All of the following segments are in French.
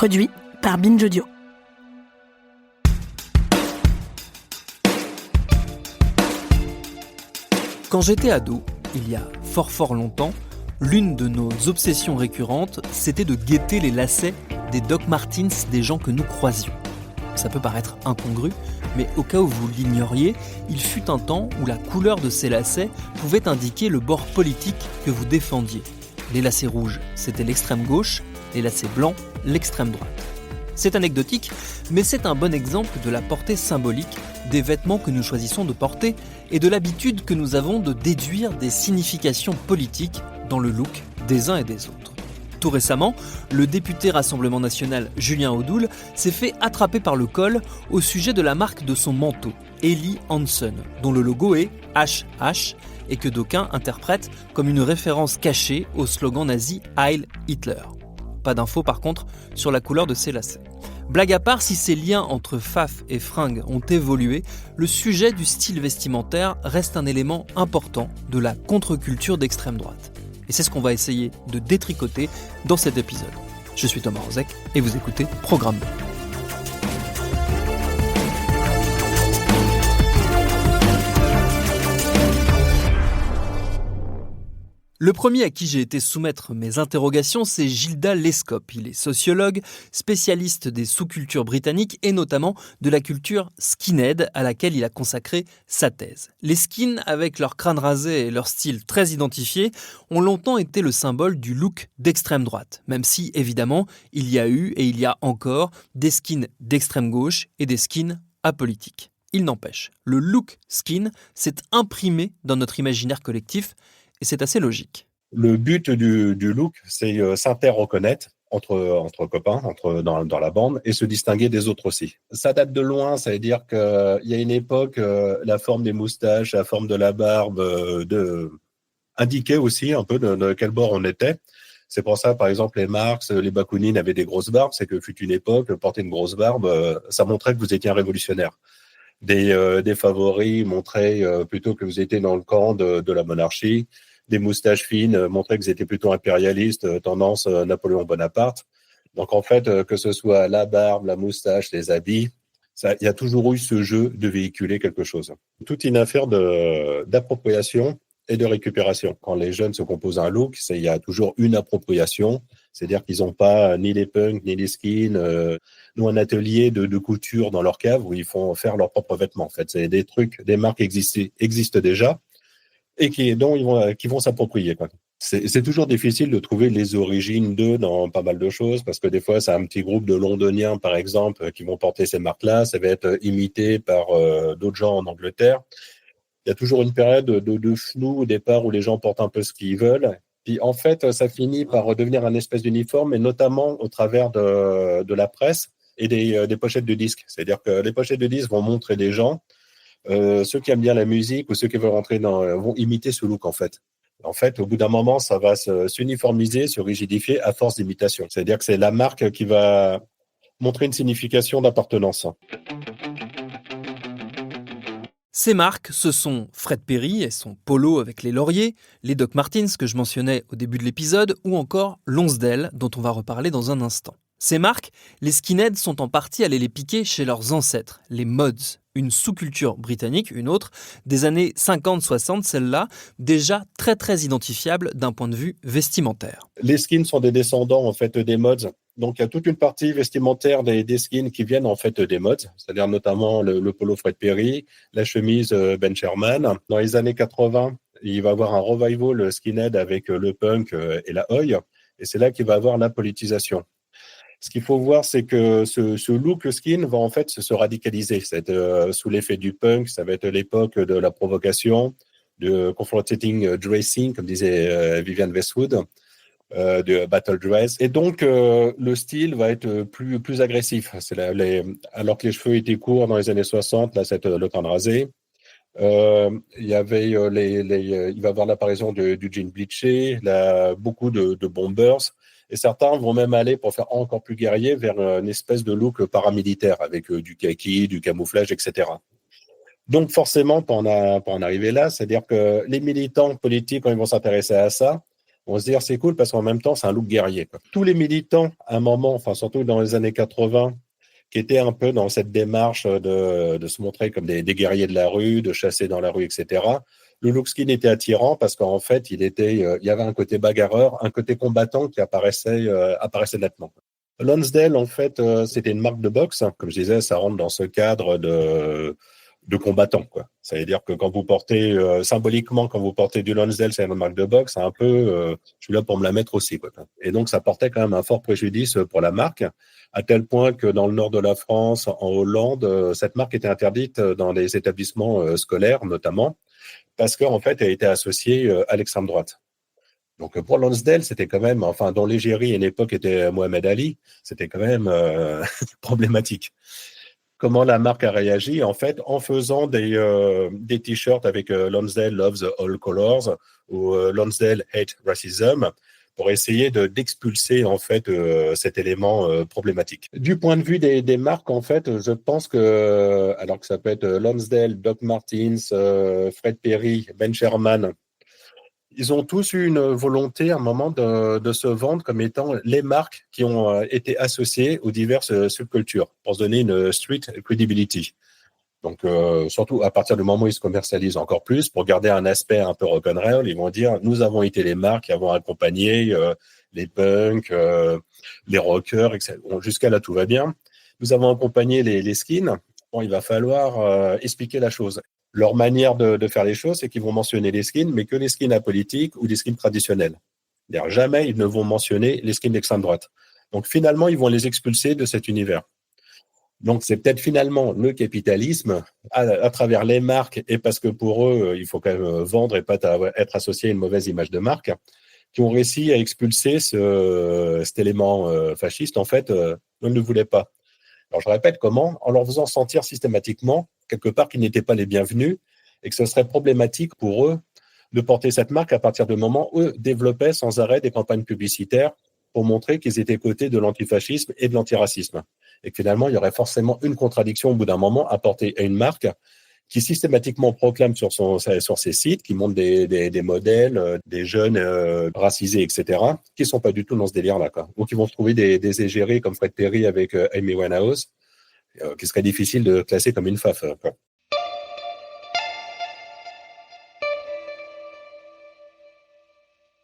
Produit par Binge Audio. Quand j'étais ado, il y a fort longtemps, l'une de nos obsessions récurrentes, c'était de guetter les lacets des Doc Martens des gens que nous croisions. Ça peut paraître incongru, mais au cas où vous l'ignoriez, il fut un temps où la couleur de ces lacets pouvait indiquer le bord politique que vous défendiez. Les lacets rouges, c'était l'extrême gauche, les lacets blancs, l'extrême droite. C'est anecdotique, mais c'est un bon exemple de la portée symbolique des vêtements que nous choisissons de porter et de l'habitude que nous avons de déduire des significations politiques dans le look des uns et des autres. Tout récemment, le député Rassemblement National Julien Audoul s'est fait attraper par le col au sujet de la marque de son manteau, Helly Hansen, dont le logo est HH et que d'aucuns interprètent comme une référence cachée au slogan nazi Heil Hitler. Pas d'infos par contre sur la couleur de ses lacets. Blague à part, si ces liens entre faf et fringues ont évolué, le sujet du style vestimentaire reste un élément important de la contre-culture d'extrême droite. Et c'est ce qu'on va essayer de détricoter dans cet épisode. Je suis Thomas Rozek et vous écoutez Programme B. Le premier à qui j'ai été soumettre mes interrogations, c'est Gilda Lescope. Il est sociologue, spécialiste des sous-cultures britanniques et notamment de la culture skinhead à laquelle il a consacré sa thèse. Les skins, avec leur crâne rasé et leur style très identifié, ont longtemps été le symbole du look d'extrême droite, même si, évidemment, il y a eu et il y a encore des skins d'extrême gauche et des skins apolitiques. Il n'empêche, le look skin s'est imprimé dans notre imaginaire collectif. Et c'est assez logique. Le but du look, c'est s'inter-reconnaître entre copains, dans la bande, et se distinguer des autres aussi. Ça date de loin, ça veut dire qu'il y a une époque, la forme des moustaches, la forme de la barbe, indiquait aussi un peu de quel bord on était. C'est pour ça, par exemple, les Marx, les Bakounine avaient des grosses barbes, c'est que fut une époque, porter une grosse barbe, ça montrait que vous étiez un révolutionnaire. Des favoris montraient plutôt que vous étiez dans le camp de la monarchie. Des moustaches fines montraient que vous étiez plutôt impérialiste, tendance Napoléon Bonaparte. Donc en fait, que ce soit la barbe, la moustache, les habits, il y a toujours eu ce jeu de véhiculer quelque chose. Toute une affaire d'appropriation et de récupération. Quand les jeunes se composent un look, il y a toujours une appropriation, c'est-à-dire qu'ils n'ont pas ni les punks, ni les skins, nous un atelier de couture dans leur cave où ils font faire leurs propres vêtements. En fait, c'est des trucs, des marques existent déjà et qui vont s'approprier, quoi. C'est toujours difficile de trouver les origines d'eux dans pas mal de choses parce que des fois, c'est un petit groupe de Londoniens, par exemple, qui vont porter ces marques-là. Ça va être imité par d'autres gens en Angleterre. Il y a toujours une période de flou au départ où les gens portent un peu ce qu'ils veulent. Puis en fait, ça finit par devenir un espèce d'uniforme, et notamment au travers de la presse et des pochettes de disques. C'est-à-dire que les pochettes de disques vont montrer des gens, ceux qui aiment bien la musique ou ceux qui veulent vont imiter ce look en fait. En fait, au bout d'un moment, ça va s'uniformiser, se rigidifier à force d'imitation. C'est-à-dire que c'est la marque qui va montrer une signification d'appartenance. Ces marques, ce sont Fred Perry et son polo avec les lauriers, les Doc Martens que je mentionnais au début de l'épisode, ou encore Lonsdale, dont on va reparler dans un instant. Ces marques, les skinheads sont en partie allés les piquer chez leurs ancêtres, les Mods, une sous-culture britannique, une autre, des années 50-60, celle-là, déjà très identifiable d'un point de vue vestimentaire. Les skins sont des descendants en fait des Mods. Donc, il y a toute une partie vestimentaire des skins qui viennent en fait des mods, c'est-à-dire notamment le polo Fred Perry, la chemise Ben Sherman. Dans les années 80, il va y avoir un revival le skinhead avec le punk et la oi, et c'est là qu'il va y avoir la politisation. Ce qu'il faut voir, c'est que ce look skin va en fait se radicaliser. Ça va être sous l'effet du punk, ça va être l'époque de la provocation, de confronting dressing, comme disait Vivienne Westwood. De battle dress, et donc le style va être plus agressif. Alors que les cheveux étaient courts dans les années 60, là c'est le crâne rasé. Il y avait il va y avoir l'apparition du jean bleaché, beaucoup de bombers, et certains vont même aller pour faire encore plus guerrier vers une espèce de look paramilitaire avec du kaki, du camouflage, etc. Donc forcément, pour en arriver là, c'est-à-dire que les militants politiques, quand ils vont s'intéresser à ça, On va se dire c'est cool parce qu'en même temps, c'est un look guerrier, quoi. Tous les militants, à un moment, enfin surtout dans les années 80, qui étaient un peu dans cette démarche de se montrer comme des guerriers de la rue, de chasser dans la rue, etc. Le look skin était attirant parce qu'en fait, il y avait un côté bagarreur, un côté combattant qui apparaissait nettement. Lonsdale, en fait, c'était une marque de boxe. Comme je disais, ça rentre dans ce cadre de combattant, quoi. Ça veut dire que quand vous portez, symboliquement, quand vous portez du Lonsdale, c'est une marque de boxe, c'est un peu, je suis là pour me la mettre aussi, quoi. Et donc, ça portait quand même un fort préjudice pour la marque, à tel point que dans le nord de la France, en Hollande, cette marque était interdite dans les établissements scolaires, notamment, parce qu'en fait, elle était associée à l'extrême droite. Donc pour Lonsdale, c'était quand même, enfin, dont l'égérie à une époque était Mohamed Ali, c'était quand même problématique. Comment la marque a réagi? En fait, en faisant des t-shirts avec Lonsdale loves all colors ou Lonsdale hate racism, pour essayer d'expulser en fait cet élément problématique. Du point de vue des marques, en fait, je pense que, alors que ça peut être Lonsdale, Doc Martens, Fred Perry, Ben Sherman, ils ont tous eu une volonté à un moment de se vendre comme étant les marques qui ont été associées aux diverses subcultures pour se donner une street credibility. Donc, surtout à partir du moment où ils se commercialisent encore plus, pour garder un aspect un peu rock'n'roll, ils vont dire, nous avons été les marques qui avons accompagné les punks, les rockers, etc. Bon, jusqu'à là, tout va bien. Nous avons accompagné les skins. Bon, il va falloir expliquer la chose. Leur manière de faire les choses, c'est qu'ils vont mentionner les skins, mais que les skins apolitiques ou des skins traditionnels. C'est-à-dire, jamais ils ne vont mentionner les skins d'extrême droite. Donc, finalement, ils vont les expulser de cet univers. Donc, c'est peut-être finalement le capitalisme à travers les marques, et parce que pour eux, il faut quand même vendre et pas être associé à une mauvaise image de marque, qui ont réussi à expulser cet élément fasciste. En fait, on ne le voulait pas. Alors, je répète comment? En leur faisant sentir systématiquement, quelque part, qu'ils n'étaient pas les bienvenus et que ce serait problématique pour eux de porter cette marque à partir du moment où eux développaient sans arrêt des campagnes publicitaires pour montrer qu'ils étaient côté de l'antifascisme et de l'antiracisme. Et que finalement, il y aurait forcément une contradiction au bout d'un moment à porter à une marque qui systématiquement proclame sur ses sites, qui montre des modèles, des jeunes racisés, etc., qui sont pas du tout dans ce délire-là, quoi. Ou qui vont se trouver des égéries comme Fred Perry avec Amy Winehouse, qui serait difficile de classer comme une faf, quoi.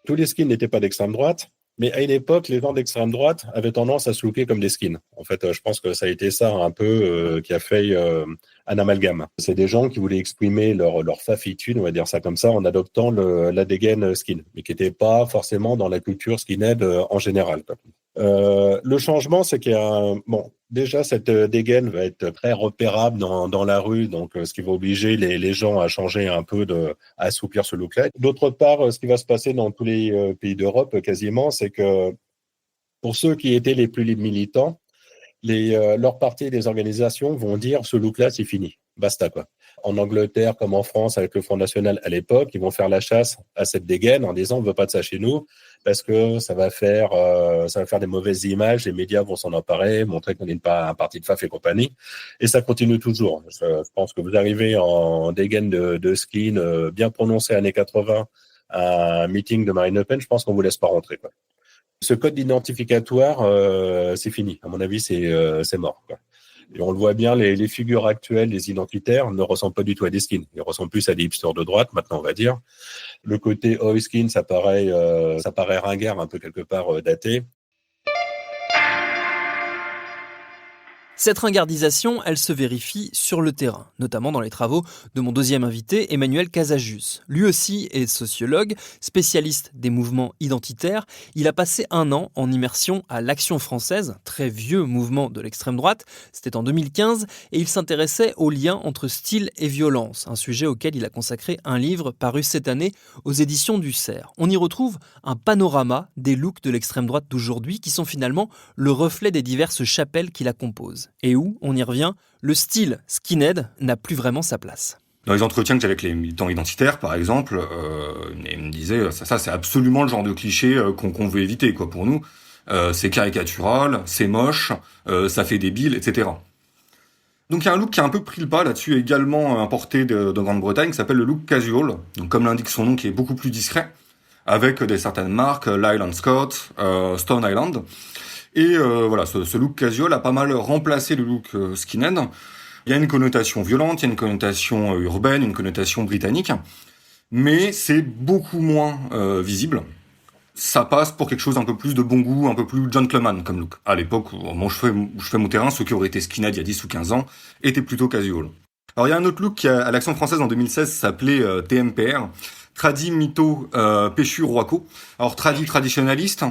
Tous les skins n'étaient pas d'extrême droite, mais à une époque, les gens d'extrême droite avaient tendance à se looker comme des skins. En fait, je pense que ça a été ça un peu qui a fait un amalgame. C'est des gens qui voulaient exprimer leur fafitude, on va dire ça comme ça, en adoptant la dégaine skin, mais qui n'étaient pas forcément dans la culture skinhead en général, quoi. Le changement, c'est qu'il y a bon, déjà cette dégaine va être très repérable dans la rue, donc ce qui va obliger les gens à changer un peu à assouplir ce look-là. D'autre part, ce qui va se passer dans tous les pays d'Europe quasiment, c'est que pour ceux qui étaient les plus militants, leurs partis et les organisations vont dire ce look-là, c'est fini, basta, quoi. En Angleterre comme en France avec le Front National à l'époque, ils vont faire la chasse à cette dégaine en disant on ne veut pas de ça chez nous parce que ça va faire des mauvaises images, les médias vont s'en emparer, montrer qu'on n'est pas un parti de faf et compagnie, et ça continue toujours. Je pense que vous arrivez en dégaine de skin bien prononcé années 80 à un meeting de Marine Le Pen, je pense qu'on vous laisse pas rentrer, quoi. Ce code identificatoire, c'est fini. À mon avis, c'est mort, quoi. Et on le voit bien, les figures actuelles, les identitaires, ne ressemblent pas du tout à des skins. Ils ressemblent plus à des hipsters de droite, maintenant, on va dire. Le côté oi skin, ça paraît ringard, un peu quelque part daté. Cette ringardisation, elle se vérifie sur le terrain, notamment dans les travaux de mon deuxième invité, Emmanuel Casajus. Lui aussi est sociologue, spécialiste des mouvements identitaires. Il a passé 1 an en immersion à l'Action française, très vieux mouvement de l'extrême droite. C'était en 2015 et il s'intéressait aux liens entre style et violence, un sujet auquel il a consacré un livre paru cette année aux éditions du Cerf. On y retrouve un panorama des looks de l'extrême droite d'aujourd'hui qui sont finalement le reflet des diverses chapelles qui la composent. Et où, on y revient, le style skinhead n'a plus vraiment sa place. Dans les entretiens que j'ai avec les militants identitaires, par exemple, ils me disaient ça c'est absolument le genre de cliché qu'on veut éviter, quoi, pour nous. C'est caricatural, c'est moche, ça fait débile, etc. Donc il y a un look qui a un peu pris le pas là-dessus, également importé de Grande-Bretagne, qui s'appelle le look casual. Donc comme l'indique son nom, qui est beaucoup plus discret. avec des certaines marques, Lyle & Scott, Stone Island. Et voilà, ce look casual a pas mal remplacé le look skinhead. Il y a une connotation violente, il y a une connotation urbaine, une connotation britannique, mais c'est beaucoup moins visible. Ça passe pour quelque chose un peu plus de bon goût, un peu plus gentleman comme look. À l'époque où je fais mon terrain, ceux qui auraient été skinhead il y a 10 ou 15 ans étaient plutôt casual. Alors il y a un autre look qui à l'Action française en 2016 s'appelait TMPR, Tradi, Mytho, Péchu, Roico. Alors tradi, traditionnaliste.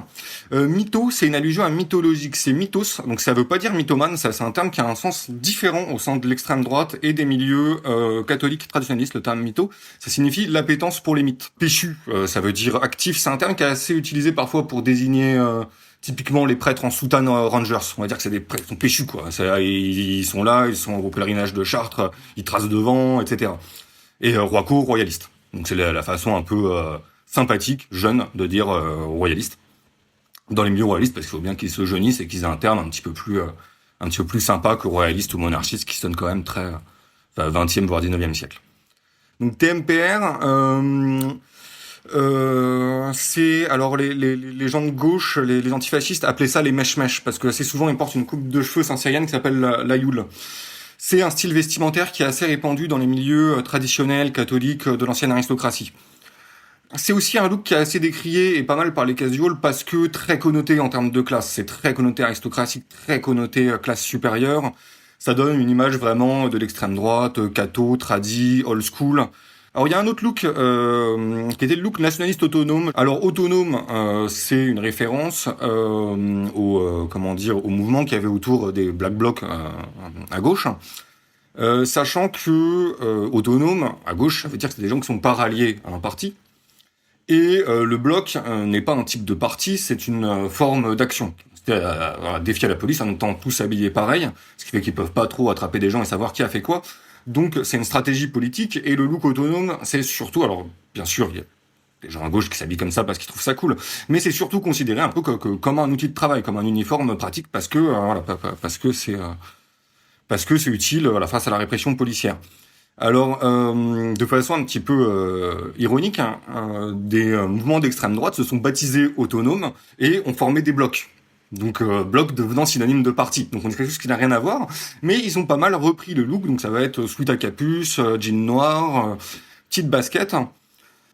Mytho, c'est une allusion à mythologique, c'est mythos, donc ça veut pas dire mythomane, ça c'est un terme qui a un sens différent au sein de l'extrême droite et des milieux catholiques traditionnalistes. Le terme mytho, ça signifie l'appétence pour les mythes. Péchu, ça veut dire actif, c'est un terme qui est assez utilisé parfois pour désigner typiquement les prêtres en soutane Rangers. On va dire que c'est des prêtres qui sont péchus, quoi. Ils sont là, ils sont au pèlerinage de Chartres, ils tracent devant, etc. Et Roico, royaliste. Donc c'est la façon un peu sympathique, jeune, de dire royaliste. Dans les milieux royalistes, parce qu'il faut bien qu'ils se jaunissent et qu'ils aient un terme un petit peu plus sympa que royaliste ou monarchiste, qui sonne quand même très 20e voire 19e siècle. Donc TMPR, c'est alors les gens de gauche, les antifascistes appelaient ça les mèches-mèches, parce que assez souvent ils portent une coupe de cheveux saint-cyrienne qui s'appelle la youle. C'est un style vestimentaire qui est assez répandu dans les milieux traditionnels catholiques de l'ancienne aristocratie. C'est aussi un look qui est assez décrié et pas mal par les casuals parce que très connoté en termes de classe. C'est très connoté aristocratique, très connoté classe supérieure. Ça donne une image vraiment de l'extrême droite, catho, tradi, old school. Alors il y a un autre look qui était le look nationaliste autonome. Alors autonome, c'est une référence au mouvement qu'il y avait autour des Black Blocs à gauche. Sachant que autonome à gauche, ça veut dire que c'est des gens qui sont pas ralliés à un parti. Et le bloc n'est pas un type de parti, c'est une forme d'action. C'est-à-dire défier la police en étant tous habillés pareil, ce qui fait qu'ils peuvent pas trop attraper des gens et savoir qui a fait quoi. Donc c'est une stratégie politique, et le look autonome, c'est surtout, alors bien sûr, il y a des gens à gauche qui s'habillent comme ça parce qu'ils trouvent ça cool, mais c'est surtout considéré un peu comme un outil de travail, comme un uniforme pratique, parce que c'est utile face à la répression policière. Alors, de façon un petit peu ironique, des mouvements d'extrême droite se sont baptisés autonomes et ont formé des blocs. Donc, bloc devenant synonyme de parti. Donc, on dit quelque chose qui n'a rien à voir, mais ils ont pas mal repris le look. Donc, ça va être sweat à capuce, jean noir, petite basket.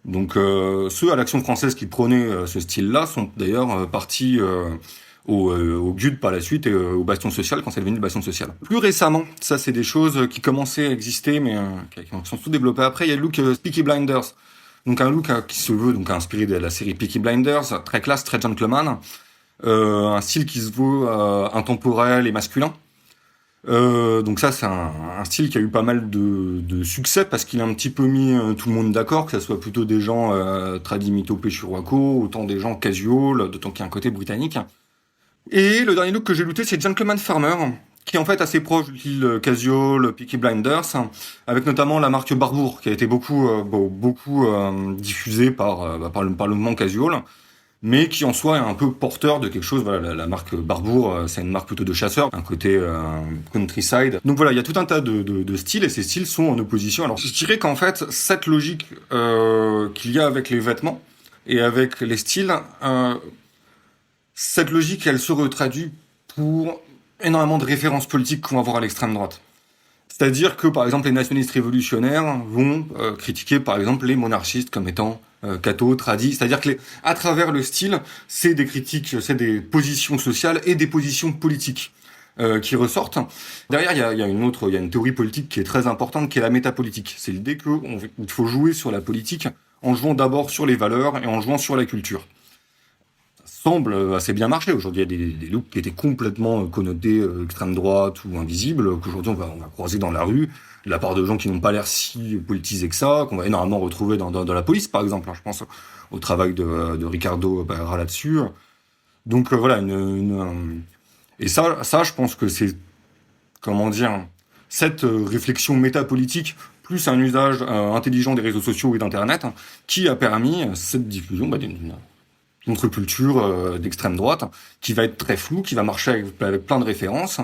Donc, ceux à l'Action française qui prônaient ce style-là sont d'ailleurs partis au GUD par la suite et au Bastion social quand c'est devenu le Bastion social. Plus récemment, ça c'est des choses qui commençaient à exister mais qui sont tout développées après. Il y a le look Peaky Blinders, donc un look qui se veut donc inspiré de la série Peaky Blinders, très classe, très gentleman, un style qui se veut intemporel et masculin. Donc ça c'est un style qui a eu pas mal de succès parce qu'il a un petit peu mis tout le monde d'accord, que ça soit plutôt des gens tradi, mytho, péchu, roico, autant des gens casual, d'autant qu'il y a un côté britannique. Et le dernier look que j'ai looté, c'est Gentleman Farmer, qui est en fait assez proche du style casual, Peaky Blinders, avec notamment la marque Barbour, qui a été beaucoup diffusée par le mouvement casual, mais qui en soi est un peu porteur de quelque chose. Voilà, la marque Barbour, c'est une marque plutôt de chasseurs, un côté countryside. Donc voilà, il y a tout un tas de styles, et ces styles sont en opposition. Alors je dirais qu'en fait, cette logique qu'il y a avec les vêtements et avec les styles, cette logique, elle se retraduit pour énormément de références politiques qu'on va voir à l'extrême droite. C'est-à-dire que, par exemple, les nationalistes révolutionnaires vont critiquer, par exemple, les monarchistes comme étant catho, tradi. C'est-à-dire que à travers le style, c'est des critiques, c'est des positions sociales et des positions politiques qui ressortent. Derrière, il y a une théorie politique qui est très importante, qui est la métapolitique. C'est l'idée qu'il faut jouer sur la politique en jouant d'abord sur les valeurs et en jouant sur la culture. Semble assez bien marcher. Aujourd'hui, il y a des looks qui étaient complètement connotés extrême droite ou invisibles, qu'aujourd'hui on va croiser dans la rue, de la part de gens qui n'ont pas l'air si politisés que ça, qu'on va énormément retrouver dans la police, par exemple. Je pense au travail de Ricardo Pereira là-dessus. Donc voilà, et ça, je pense que c'est, cette réflexion métapolitique, plus un usage intelligent des réseaux sociaux et d'Internet, qui a permis cette diffusion d'une contre-culture d'extrême droite, qui va être très floue, qui va marcher avec plein de références,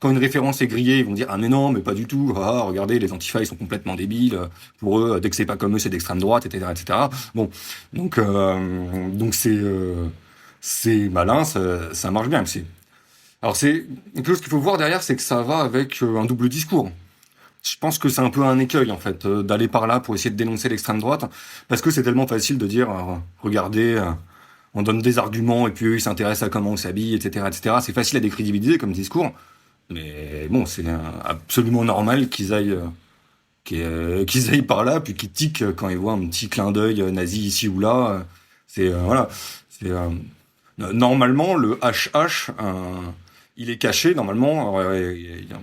Quand une référence est grillée, ils vont dire ah mais non, mais pas du tout. Ah, regardez, les Antifa ils sont complètement débiles. Pour eux, dès que c'est pas comme eux, c'est d'extrême droite, etc., etc. Bon, donc c'est malin, ça marche bien. Alors c'est quelque chose qu'il faut voir derrière, c'est que ça va avec un double discours. Je pense que c'est un peu un écueil en fait d'aller par là pour essayer de dénoncer l'extrême droite, parce que c'est tellement facile de dire regardez, on donne des arguments et puis eux ils s'intéressent à comment on s'habille, etc., etc. C'est facile à décrédibiliser comme discours, mais bon, c'est absolument normal qu'ils aillent par là puis qu'ils tiquent quand ils voient un petit clin d'œil nazi ici ou là. Voilà, c'est normalement le HH, il est caché normalement. Alors, il y a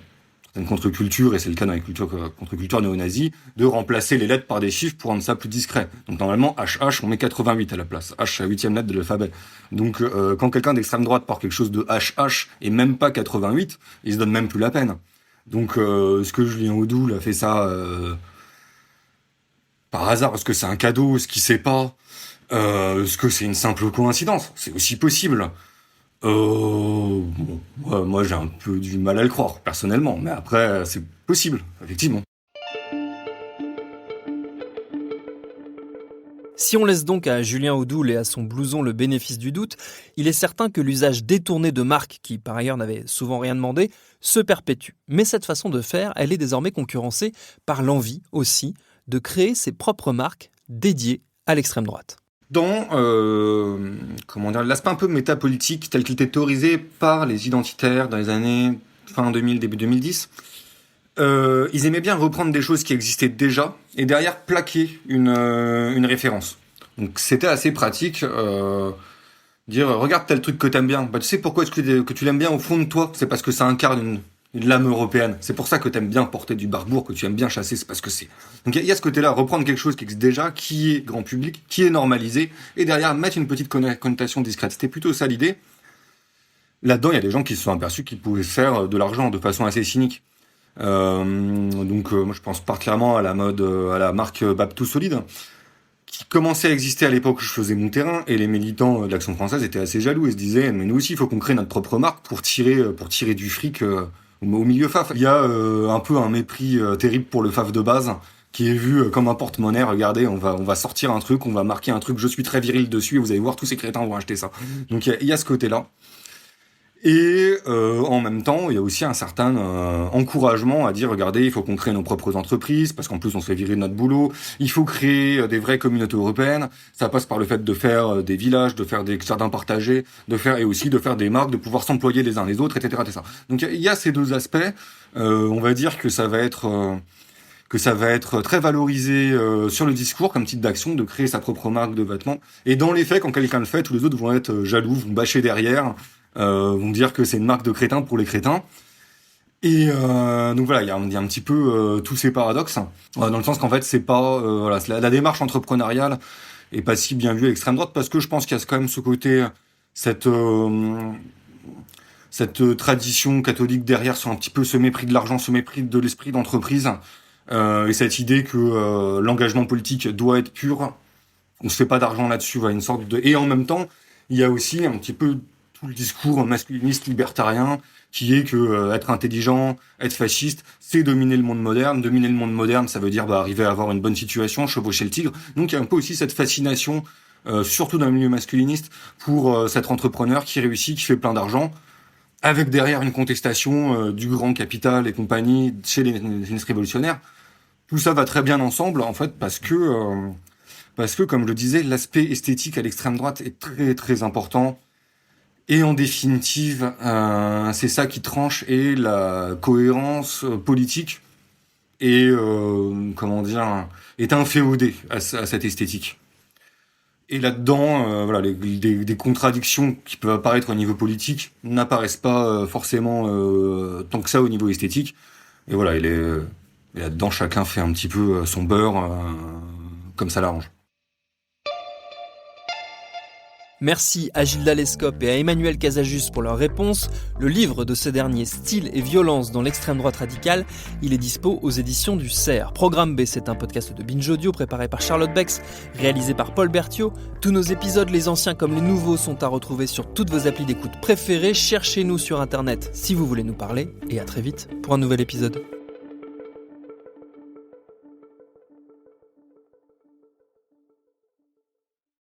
une contre-culture, et c'est le cas dans les contre-cultures néo-nazis, de remplacer les lettres par des chiffres pour rendre ça plus discret. Donc normalement, HH, on met 88 à la place. H, la 8e lettre de l'alphabet. Donc quand quelqu'un d'extrême droite porte quelque chose de HH, et même pas 88, il se donne même plus la peine. Donc est-ce que Julien Audoul a fait ça par hasard? Est-ce que c'est un cadeau? Est-ce qu'il sait pas? Est-ce que c'est une simple coïncidence? C'est aussi possible. Bon, moi j'ai un peu du mal à le croire, personnellement, mais après, c'est possible, effectivement. Si on laisse donc à Julien Audoul et à son blouson le bénéfice du doute, il est certain que l'usage détourné de marques, qui par ailleurs n'avaient souvent rien demandé, se perpétue. Mais cette façon de faire, elle est désormais concurrencée par l'envie aussi de créer ses propres marques dédiées à l'extrême droite. Dans l'aspect un peu métapolitique tel qu'il était théorisé par les identitaires dans les années fin 2000, début 2010, ils aimaient bien reprendre des choses qui existaient déjà et derrière plaquer une référence. Donc c'était assez pratique. Dire regarde tel truc que t'aimes bien. Bah tu sais pourquoi est-ce que tu l'aimes bien au fond de toi? C'est parce que ça incarne une lame européenne. C'est pour ça que t'aimes bien porter du barbour, que tu aimes bien chasser, c'est parce que c'est. Donc il y a ce côté-là, reprendre quelque chose qui existe déjà, qui est grand public, qui est normalisé, et derrière mettre une petite connotation discrète. C'était plutôt ça l'idée. Là-dedans, il y a des gens qui se sont aperçus qu'ils pouvaient faire de l'argent de façon assez cynique. Moi je pense particulièrement à la marque Babtou Solide, qui commençait à exister à l'époque où je faisais mon terrain, et les militants de l'Action française étaient assez jaloux et se disaient mais nous aussi il faut qu'on crée notre propre marque pour tirer du fric au milieu FAF. Il y a un peu un mépris terrible pour le FAF de base, qui est vu comme un porte-monnaie. Regardez, on va sortir un truc, on va marquer un truc, je suis très viril dessus, et vous allez voir, tous ces crétins vont acheter ça. Donc il y a ce côté-là. Et en même temps, il y a aussi un certain encouragement à dire, regardez, il faut qu'on crée nos propres entreprises, parce qu'en plus on se fait virer de notre boulot. Il faut créer des vraies communautés européennes. Ça passe par le fait de faire des villages, de faire des jardins partagés, et aussi de faire des marques, de pouvoir s'employer les uns les autres, etc., etc. Donc il y a ces deux aspects. On va dire que ça va être très valorisé sur le discours comme type d'action, de créer sa propre marque de vêtements. Et dans les faits, quand quelqu'un le fait, tous les autres vont être jaloux, vont bâcher derrière. Vont dire que c'est une marque de crétins pour les crétins. Et donc voilà, il y a un petit peu tous ces paradoxes, dans le sens qu'en fait c'est pas la démarche entrepreneuriale est pas si bien vue à l'extrême droite, parce que je pense qu'il y a quand même ce côté, cette tradition catholique derrière, sur un petit peu ce mépris de l'argent, ce mépris de l'esprit d'entreprise, et cette idée que l'engagement politique doit être pur. On se fait pas d'argent là-dessus, voilà, une sorte de. Et en même temps, il y a aussi un petit peu le discours masculiniste libertarien, qui est que être intelligent, être fasciste, c'est dominer le monde moderne. Dominer le monde moderne, ça veut dire arriver à avoir une bonne situation, chevaucher le tigre. Donc il y a un peu aussi cette fascination, surtout dans le milieu masculiniste, pour cet entrepreneur qui réussit, qui fait plein d'argent, avec derrière une contestation du grand capital et compagnie chez les révolutionnaires. Tout ça va très bien ensemble, en fait, parce que, comme je le disais, l'aspect esthétique à l'extrême droite est très très important. Et en définitive, c'est ça qui tranche, et la cohérence politique est, est inféodée à cette esthétique. Et là-dedans, des contradictions qui peuvent apparaître au niveau politique n'apparaissent pas forcément tant que ça au niveau esthétique. Et voilà, et là-dedans, chacun fait un petit peu son beurre comme ça l'arrange. Merci à Gilda Lescope et à Emmanuel Casajus pour leurs réponses. Le livre de ce dernier, Style et violence dans l'extrême droite radicale, il est dispo aux éditions du Cerf. Programme B, c'est un podcast de Binge Audio préparé par Charlotte Bex, réalisé par Paul Berthiaud. Tous nos épisodes, les anciens comme les nouveaux, sont à retrouver sur toutes vos applis d'écoute préférées. Cherchez-nous sur Internet si vous voulez nous parler. Et à très vite pour un nouvel épisode.